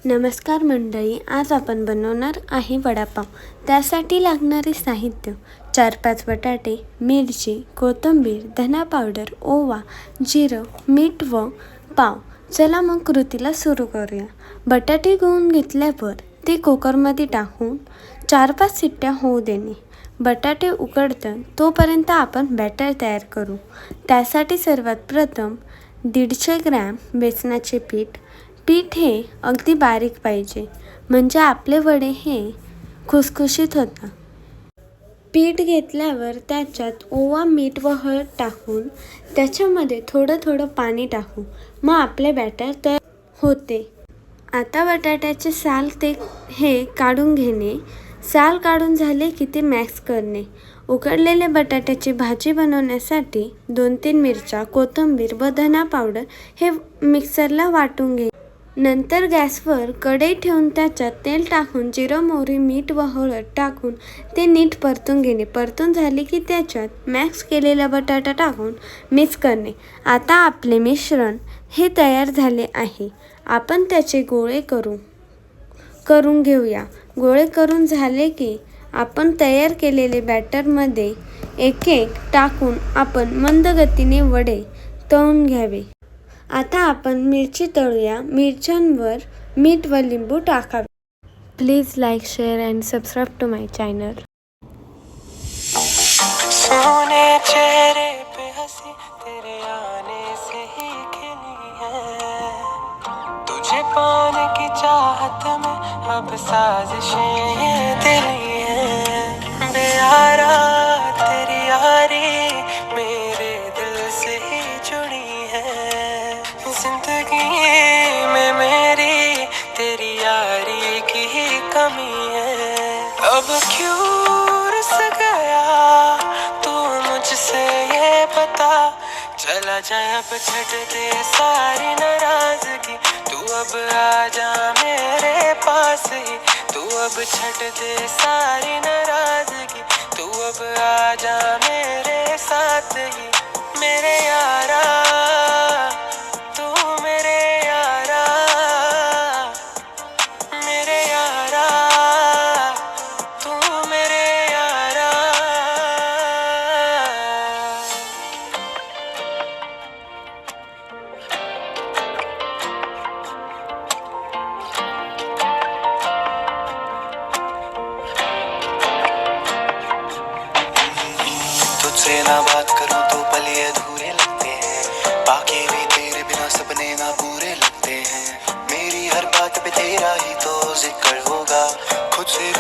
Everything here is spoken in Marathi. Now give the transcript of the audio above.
नमस्कार मंडळी, आज आपण बनवणार आहे वडापाव. त्यासाठी लागणारे साहित्य: 4-5 बटाटे, मिरची, कोथिंबीर, धना पावडर, ओवा, जिरं, मीठ व पाव. चला मग कृतीला सुरू करूया. बटाटे धुवून घेतल्यावर ते कुकरमध्ये टाकून 4-5 शिट्ट्या होऊ देणे. बटाटे उकडतात तोपर्यंत आपण बॅटर तयार करू. त्यासाठी सर्वात प्रथम 150 ग्रॅम बेसनाचे पीठ हे अगदी बारीक पाहिजे, म्हणजे आपले वडे हे खुसखुशीत होतात. पीठ घेतल्यावर त्याच्यात ओवा, मीठ व हळद टाकून त्याच्यामध्ये थोडं पाणी टाकू. मग आपले बॅटर तयार होते. आता बटाट्याचे साल हे काढून घेणे. साल काढून झाले की ते मॅश करणे. उकडलेल्या बटाट्याची भाजी बनवण्यासाठी 2-3 मिरच्या, कोथिंबीर व धना पावडर हे मिक्सरला वाटून घे. नंतर गॅसवर कढई ठेवून त्याच्यात तेल टाकून जिरं, मोहरी, मीठ व हळद टाकून ते नीट परतून घेणे. परतून झाले की त्याच्यात मॅश केलेला बटाटा टाकून मिक्स करणे. आता आपले मिश्रण हे तयार झाले आहे. आपण त्याचे गोळे करून घेऊया. गोळे करून झाले की आपण तयार केलेले बॅटरमध्ये एक टाकून आपण मंद गतीने वडे तळून घ्यावे. आता आपण मिरची तळूया. मिरच्यांवर मीठ व लिंबू टाकावे. Please like, share and subscribe to my channel. सोने चेहरे पे हंसी तेरे आने से ही खिली है, तुझे पाने की चाहत में अब साजिशें दिली है, बेयारा तेरी यारी मेरे दिल से ही जुड़ी है, जिंदगी में मेरी तेरी यारी की ही कमी है, अब क्यों रुस गया तू मुझसे ये बता, चला जाए अब छट दे सारी नाराजगी, तू अब आ जा मेरे पास ही, तू अब छट दे सारी नाराजगी, तू अब आ जा मेरे साथ ही, मेरे यारा तू मेरे यारा, मेरे यारा तू मेरे यारा. तुझसे ना बात करूं तो पल ये अधूरे लगते हैं, बाकी भी तेरे बिना सपने ना पूरे लगते हैं, मेरी हर बात पे तेरा ही तो जिक्र होगा, खुद से